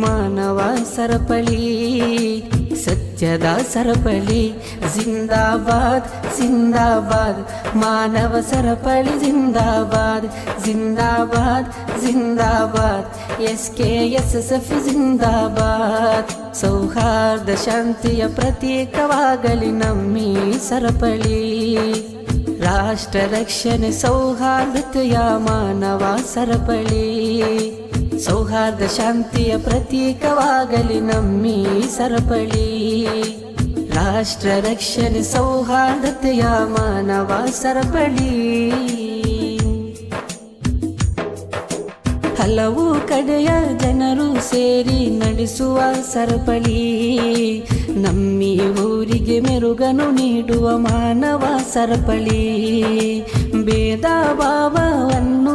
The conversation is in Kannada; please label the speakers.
Speaker 1: ಮಾನವ ಸರಪಳಿ ಸತ್ಯದ ಸರಪಳಿ ಜಿಂದಾಬಾದ್ ಜಿಂದಾಬಾದ್ ಮಾನವ ಸರಪಳಿ ಜಿಂದಾಬಾದ್ ಜಿಂದಾಬಾದ್ ಜಿಂದಾಬಾದ್ SKSSF ಜಿಂದಾಬಾದ್ ಸೌಹಾರ್ದ ಶಾಂತಿಯ ಪ್ರತೀಕವಾಗಲಿ ನಮ್ಮಿ ಸರಪಳಿ ರಾಷ್ಟ್ರ ರಕ್ಷಣೆ ಸೌಹಾರ್ದತೆಯ ಮಾನವ ಸರಪಳಿ ಸೌಹಾರ್ದ ಶಾಂತಿಯ ಪ್ರತೀಕವಾಗಲಿ ನಮ್ಮಿ ಸರಪಳಿ ರಾಷ್ಟ್ರ ರಕ್ಷಣೆ ಸೌಹಾರ್ದತೆಯ ಮಾನವ ಸರಪಳಿ ಹಲವು ಕಡೆಯ ಜನರು ಸೇರಿ ನಡೆಸುವ ಸರಪಳಿ ನಮ್ಮಿ ಊರಿಗೆ ಮೆರುಗನು ನೀಡುವ ಮಾನವ ಸರಪಳಿ ಭೇದ ಭಾವವನ್ನು